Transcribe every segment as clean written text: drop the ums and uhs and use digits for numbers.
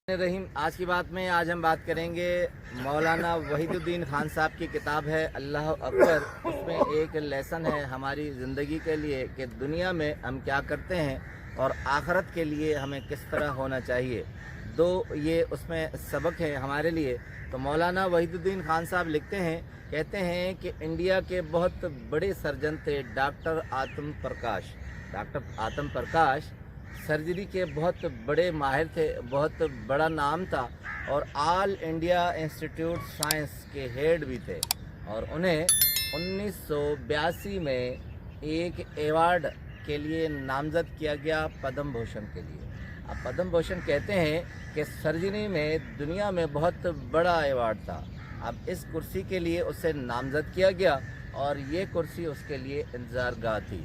रहीम। आज की बात में आज हम बात करेंगे मौलाना वहीदुद्दीन खान साहब की किताब है अल्लाह अकबर। उसमें एक लेसन है हमारी ज़िंदगी के लिए कि दुनिया में हम क्या करते हैं और आखिरत के लिए हमें किस तरह होना चाहिए। दो ये उसमें सबक है हमारे लिए। तो मौलाना वहीदुद्दीन खान साहब लिखते हैं, कहते हैं कि इंडिया के बहुत बड़े सर्जन थे डॉक्टर आतम प्रकाश। डॉक्टर आतम प्रकाश सर्जरी के बहुत बड़े माहिर थे, बहुत बड़ा नाम था और ऑल इंडिया इंस्टीट्यूट साइंस के हेड भी थे। और उन्हें 1982 में एक एवार्ड के लिए नामजद किया गया पद्म भूषण के लिए। अब पद्म भूषण कहते हैं कि सर्जरी में दुनिया में बहुत बड़ा एवार्ड था। अब इस कुर्सी के लिए उसे नामजद किया गया और ये कुर्सी उसके लिए इंतज़ारगाह थी।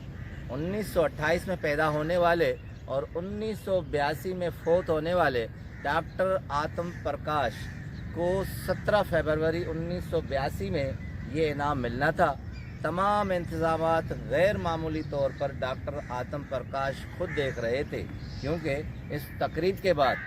1928 में पैदा होने वाले और 1982 में फोत होने वाले डॉक्टर आतम प्रकाश को 17 फरवरी 1982 में ये इनाम मिलना था। तमाम इंतज़ामात गैर मामूली तौर पर डॉक्टर आतम प्रकाश खुद देख रहे थे, क्योंकि इस तकरीब के बाद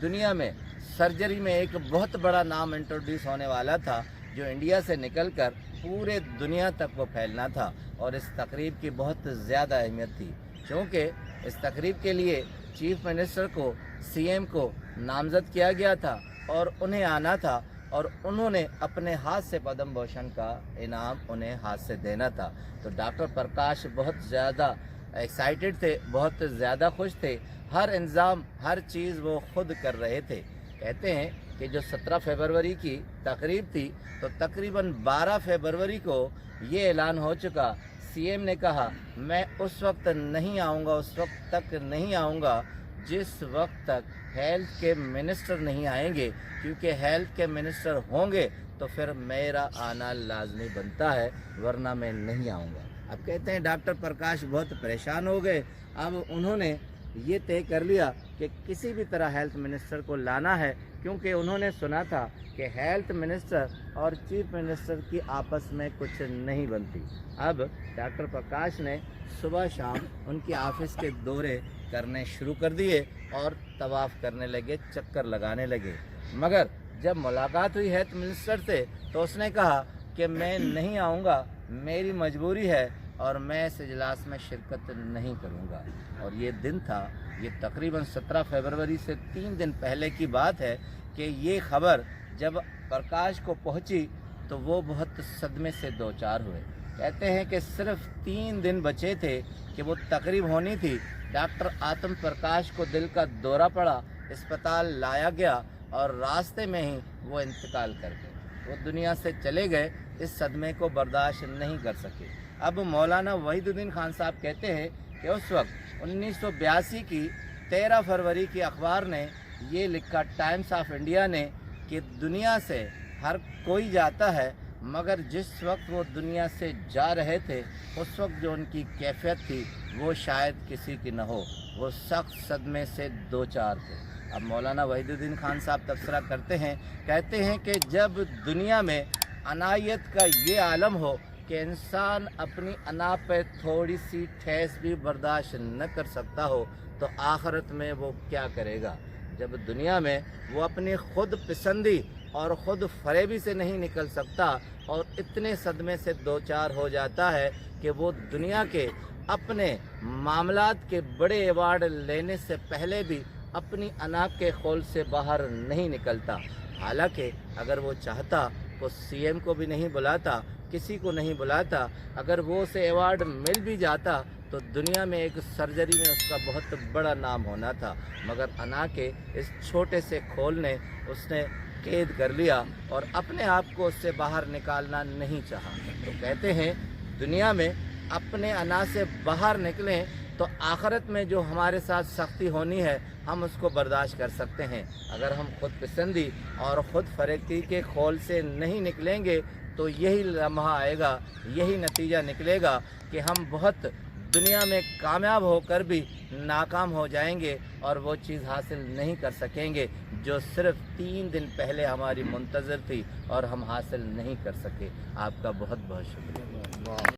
दुनिया में सर्जरी में एक बहुत बड़ा नाम इंट्रोड्यूस होने वाला था, जो इंडिया से निकलकर पूरे दुनिया तक वो फैलना था। और इस तकरीब की बहुत ज़्यादा अहमियत थी, क्योंकि इस तकरीब के लिए चीफ मिनिस्टर को, सीएम को नामजद किया गया था और उन्हें आना था और उन्होंने अपने हाथ से पद्म भूषण का इनाम उन्हें हाथ से देना था। तो डॉक्टर प्रकाश बहुत ज़्यादा एक्साइटेड थे, बहुत ज़्यादा खुश थे। हर इंतज़ाम, हर चीज़ वो खुद कर रहे थे। कहते हैं कि जो 17 फरवरी की तकरीब थी, तो तकरीबन 12 फरवरी को ये ऐलान हो चुका। सीएम ने कहा, मैं उस वक्त नहीं आऊँगा, उस वक्त तक नहीं आऊँगा जिस वक्त तक हेल्थ के मिनिस्टर नहीं आएंगे, क्योंकि हेल्थ के मिनिस्टर होंगे तो फिर मेरा आना लाजमी बनता है, वरना मैं नहीं आऊँगा। अब कहते हैं डॉक्टर प्रकाश बहुत परेशान हो गए। अब उन्होंने ये तय कर लिया कि किसी भी तरह हेल्थ मिनिस्टर को लाना है, क्योंकि उन्होंने सुना था कि हेल्थ मिनिस्टर और चीफ मिनिस्टर की आपस में कुछ नहीं बनती। अब डॉक्टर प्रकाश ने सुबह शाम उनकी ऑफिस के दौरे करने शुरू कर दिए और तवाफ़ करने लगे, चक्कर लगाने लगे। मगर जब मुलाकात हुई हेल्थ मिनिस्टर से, तो उसने कहा कि मैं नहीं आऊँगा, मेरी मजबूरी है और मैं इस इजलास में शिरकत नहीं करूँगा। और ये दिन था, ये तकरीबन 17 फरवरी से 3 दिन पहले की बात है कि ये खबर जब प्रकाश को पहुँची तो वो बहुत सदमे से दो चार हुए। कहते हैं कि सिर्फ 3 दिन बचे थे कि वो तकरीब होनी थी। डॉक्टर आतम प्रकाश को दिल का दौरा पड़ा, अस्पताल लाया गया और रास्ते में ही वो इंतकाल कर गए। वो दुनिया से चले गए, इस सदमे को बर्दाश्त नहीं कर सके। अब मौलाना वहीदुद्दीन खान साहब कहते हैं कि उस वक्त 1982 की 13 फरवरी की अखबार ने ये लिखा, टाइम्स ऑफ इंडिया ने, कि दुनिया से हर कोई जाता है, मगर जिस वक्त वो दुनिया से जा रहे थे उस वक्त जो उनकी कैफियत थी वो शायद किसी की न हो। वो सख्त सदमे से दो चार थे। अब मौलाना वहीदुद्दीन खान साहब तबसरा करते हैं, कहते हैं कि जब दुनिया में अनायत का ये आलम हो कि इंसान अपनी अना पे थोड़ी सी ठेस भी बर्दाश्त न कर सकता हो, तो आखिरत में वो क्या करेगा। जब दुनिया में वो अपनी खुद पसंदी और ख़ुद फरेबी से नहीं निकल सकता और इतने सदमे से दो चार हो जाता है कि वो दुनिया के अपने मामलात के बड़े अवार्ड लेने से पहले भी अपनी अना के खौल से बाहर नहीं निकलता। हालांकि अगर वो चाहता तो सीएम को भी नहीं बुलाता, किसी को नहीं बुलाता। अगर वो उसे अवार्ड मिल भी जाता तो दुनिया में एक सर्जरी में उसका बहुत बड़ा नाम होना था, मगर अना के इस छोटे से खोल ने उसने कैद कर लिया और अपने आप को उससे बाहर निकालना नहीं चाहा। तो कहते हैं दुनिया में अपने अना से बाहर निकलें तो आखिरत में जो हमारे साथ सख्ती होनी है हम उसको बर्दाश्त कर सकते हैं। अगर हम खुद पसंदी और ख़ुद फरेबी के खोल से नहीं निकलेंगे तो यही लम्हा आएगा, यही नतीजा निकलेगा कि हम बहुत दुनिया में कामयाब होकर भी नाकाम हो जाएंगे और वो चीज़ हासिल नहीं कर सकेंगे जो सिर्फ 3 दिन पहले हमारी मुंतज़र थी और हम हासिल नहीं कर सके। आपका बहुत बहुत शुक्रिया।